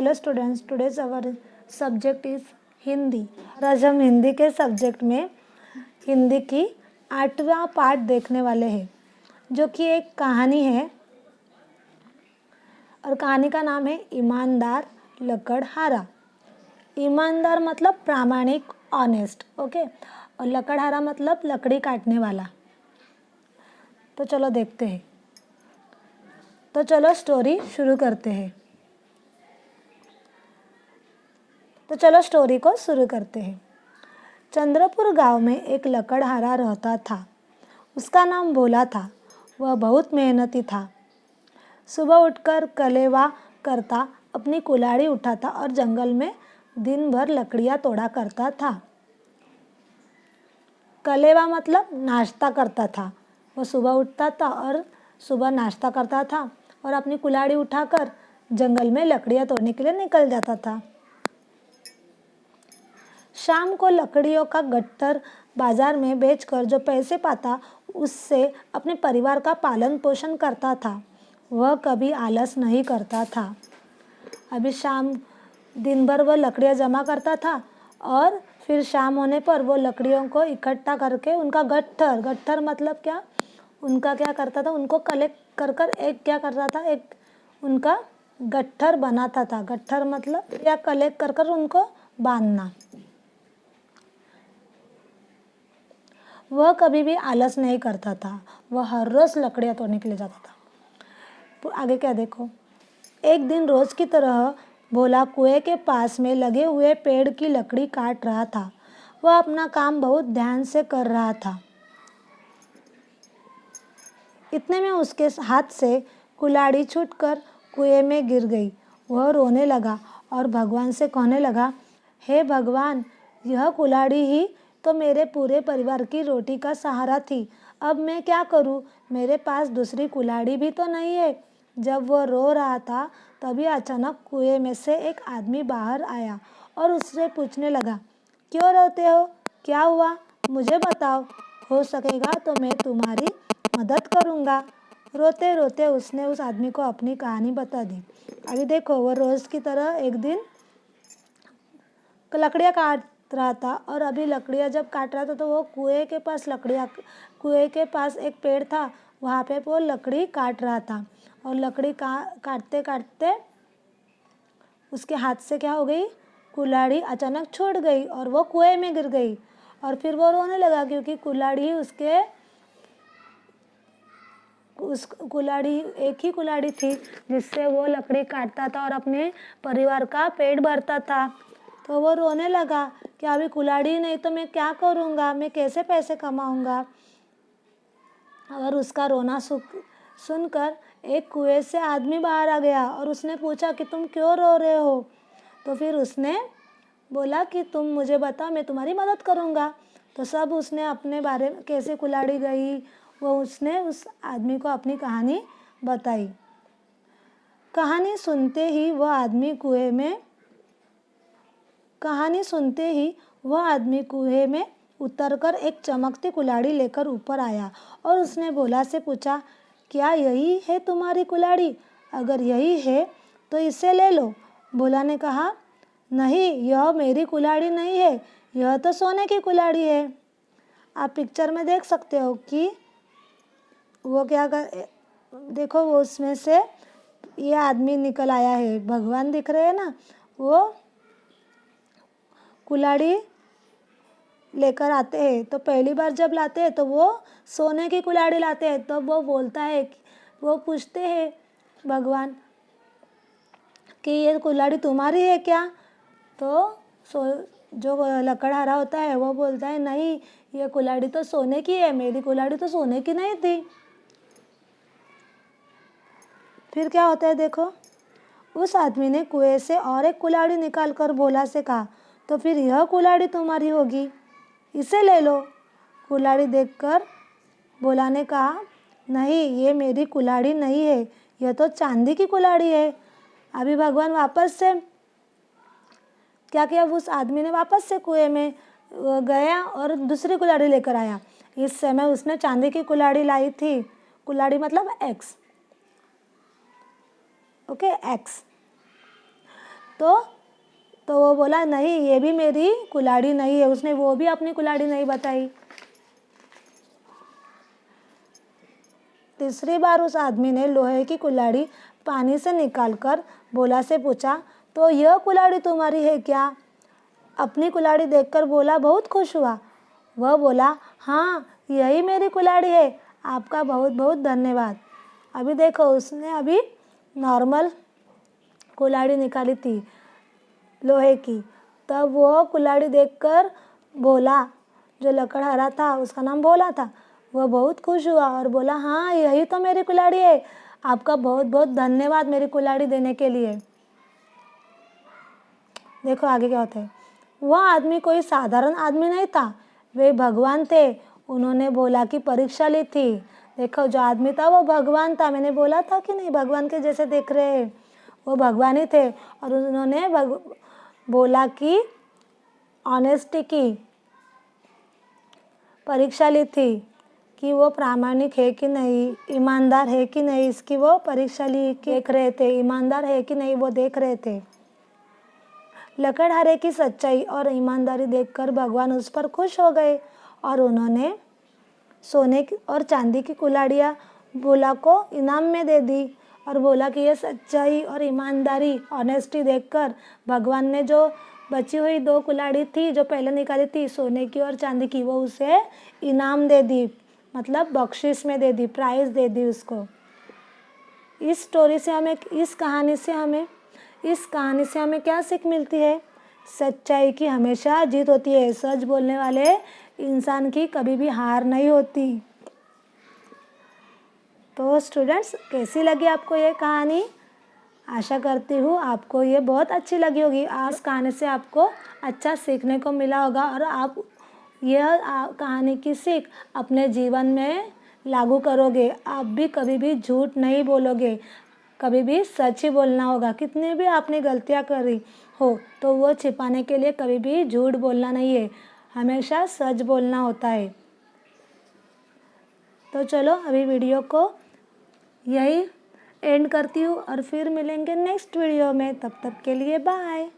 Hello students, today's our subject is Hindi. आज हम हिंदी के सब्जेक्ट में हिंदी की 8वां पार्ट देखने वाले हैं, जो कि एक कहानी है और कहानी का नाम है ईमानदार लकड़हारा। ईमानदार मतलब प्रामाणिक, ऑनेस्ट, ओके। और लकड़हारा मतलब लकड़ी काटने वाला। तो चलो देखते हैं। तो चलो स्टोरी शुरू करते हैं। चंद्रपुर गांव में एक लकड़हारा रहता था। उसका नाम भोला था। वह बहुत मेहनती था। सुबह उठकर कलेवा करता, अपनी कुल्हाड़ी उठाता और जंगल में दिन भर लकड़ियाँ तोड़ा करता था। कलेवा मतलब नाश्ता करता था। वह सुबह उठता था और सुबह नाश्ता करता था और अपनी कुल्हाड़ी उठाकर जंगल में लकड़ियाँ तोड़ने के लिए निकल जाता था। शाम को लकड़ियों का गट्ठर बाजार में बेचकर जो पैसे पाता, उससे अपने परिवार का पालन पोषण करता था। वह कभी आलस नहीं करता था। अभी शाम दिन भर वह लकड़ियाँ जमा करता था और फिर शाम होने पर वो लकड़ियों को इकट्ठा करके उनका गट्ठर मतलब क्या, उनका क्या करता था, उनको कलेक्ट कर कर एक क्या करता था, एक उनका गट्ठर बनाता था। गट्ठर मतलब या कलेक्ट कर कर उनको बांधना। वह कभी भी आलस नहीं करता था। वह हर रोज़ लकड़ियाँ तोड़ने के लिए जाता था। तो आगे क्या देखो। एक दिन रोज़ की तरह भोला कुएं के पास में लगे हुए पेड़ की लकड़ी काट रहा था। वह अपना काम बहुत ध्यान से कर रहा था। इतने में उसके हाथ से कुल्हाड़ी छूटकर कुएं में गिर गई। वह रोने लगा और भगवान से कहने लगा, हे भगवान, यह कुल्हाड़ी ही तो मेरे पूरे परिवार की रोटी का सहारा थी। अब मैं क्या करूं? मेरे पास दूसरी कुल्हाड़ी भी तो नहीं है। जब वह रो रहा था, तभी अचानक कुएं में से एक आदमी बाहर आया और उससे पूछने लगा, क्यों रोते हो? क्या हुआ? मुझे बताओ। हो सकेगा तो मैं तुम्हारी मदद करूँगा। रोते रोते उसने उस आदमी को अपनी कहानी बता दी। अभी देखो, वह रोज़ की तरह एक दिन लकड़ियाँ काट रहा था और अभी लकड़ियाँ जब काट रहा था तो वो कुएं के पास एक पेड़ था। वहाँ पे वो लकड़ी काट रहा था और लकड़ी काटते काटते उसके हाथ से क्या हो गई, कुल्हाड़ी अचानक छूट गई और वो कुएं में गिर गई। और फिर वो रोने लगा क्योंकि कुल्हाड़ी एक ही कुल्हाड़ी थी जिससे वो लकड़ी काटता था और अपने परिवार का पेट भरता था। तो वो रोने लगा कि अभी कुल्हाड़ी नहीं तो मैं क्या करूँगा, मैं कैसे पैसे कमाऊँगा। और उसका रोना सुनकर एक कुएं से आदमी बाहर आ गया और उसने पूछा कि तुम क्यों रो रहे हो? तो फिर उसने बोला कि तुम मुझे बताओ, मैं तुम्हारी मदद करूँगा। तो सब उसने अपने बारे में, कैसे कुल्हाड़ी गई, उसने उस आदमी को अपनी कहानी बताई। कहानी सुनते ही वह आदमी कुएं में उतरकर एक चमकती कुल्हाड़ी लेकर ऊपर आया और उसने भोला से पूछा, क्या यही है तुम्हारी कुल्हाड़ी? अगर यही है तो इसे ले लो। भोला ने कहा, नहीं, यह मेरी कुल्हाड़ी नहीं है, यह तो सोने की कुल्हाड़ी है। आप पिक्चर में देख सकते हो कि वो क्या कर, देखो वो उसमें से ये आदमी निकल आया है। भगवान दिख रहे हैं ना, वो कुल्हाड़ी लेकर आते हैं। तो पहली बार जब लाते हैं तो वो सोने की कुल्हाड़ी लाते हैं। तो वो बोलता है, वो पूछते हैं भगवान कि ये कुल्हाड़ी तुम्हारी है क्या? तो जो लकड़हारा होता है वो बोलता है, नहीं, ये कुल्हाड़ी तो सोने की है, मेरी कुल्हाड़ी तो सोने की नहीं थी। फिर क्या होता है देखो, उस आदमी ने कुएं से और एक कुल्हाड़ी निकाल कर भोला से कहा, तो फिर यह कुल्हाड़ी तुम्हारी होगी, इसे ले लो। कुल्हाड़ी देखकर भोला ने कहा, नहीं, ये मेरी कुल्हाड़ी नहीं है, यह तो चांदी की कुल्हाड़ी है। अभी भगवान वापस से क्या किया, उस आदमी ने वापस से कुएं में गया और दूसरी कुल्हाड़ी लेकर आया। इस समय उसने चांदी की कुल्हाड़ी लाई थी। कुल्हाड़ी मतलब एक्स, ओके, एक्स। तो वो बोला नहीं, ये भी मेरी कुल्हाड़ी नहीं है। उसने वो भी अपनी कुल्हाड़ी नहीं बताई। तीसरी बार उस आदमी ने लोहे की कुल्हाड़ी पानी से निकालकर भोला से पूछा, तो यह कुल्हाड़ी तुम्हारी है क्या? अपनी कुल्हाड़ी देखकर भोला बहुत खुश हुआ। वह बोला, हाँ, यही मेरी कुल्हाड़ी है, आपका बहुत बहुत धन्यवाद। अभी देखो, उसने अभी नॉर्मल कुल्हाड़ी निकाली थी लोहे की। तब वो कुल्हाड़ी देखकर भोला, जो लकड़हारा था, उसका नाम भोला था, वह बहुत खुश हुआ और बोला, हाँ, यही तो मेरी कुल्हाड़ी है, आपका बहुत बहुत धन्यवाद मेरी कुल्हाड़ी देने के लिए। देखो आगे क्या होता है। वह आदमी कोई साधारण आदमी नहीं था, वे भगवान थे। उन्होंने भोला की परीक्षा ली थी। देखो, जो आदमी था वो भगवान था। मैंने बोला था कि नहीं, भगवान के जैसे देख रहे हैं, वो भगवान ही थे। और उन्होंने भोला की ऑनेस्टी की परीक्षा ली थी कि वो प्रामाणिक है कि नहीं, ईमानदार है कि नहीं, इसकी वो परीक्षा ली, देख रहे थे, ईमानदार है कि नहीं वो देख रहे थे। लकड़हारे की सच्चाई और ईमानदारी देखकर भगवान उस पर खुश हो गए और उन्होंने सोने की और चांदी की कुल्हाड़ियाँ भोला को इनाम में दे दी। और भोला की ये सच्चाई और ईमानदारी, ऑनेस्टी देखकर भगवान ने जो बची हुई 2 कुल्हाड़ी थी जो पहले निकाली थी, सोने की और चांदी की, वो उसे इनाम दे दी, मतलब बख्शिश में दे दी, प्राइज़ दे दी उसको। इस स्टोरी से हमें, इस कहानी से हमें क्या सीख मिलती है? सच्चाई की हमेशा जीत होती है। सच बोलने वाले इंसान की कभी भी हार नहीं होती। तो स्टूडेंट्स, कैसी लगी आपको ये कहानी? आशा करती हूँ आपको ये बहुत अच्छी लगी होगी। आज कहानी से आपको अच्छा सीखने को मिला होगा और आप यह कहानी की सीख अपने जीवन में लागू करोगे। आप भी कभी भी झूठ नहीं बोलोगे, कभी भी सच ही बोलना होगा। कितनी भी आपने गलतियाँ करी हो तो वो छिपाने के लिए कभी भी झूठ बोलना नहीं है, हमेशा सच बोलना होता है। तो चलो अभी वीडियो को यही एंड करती हूँ और फिर मिलेंगे नेक्स्ट वीडियो में। तब तक के लिए बाय।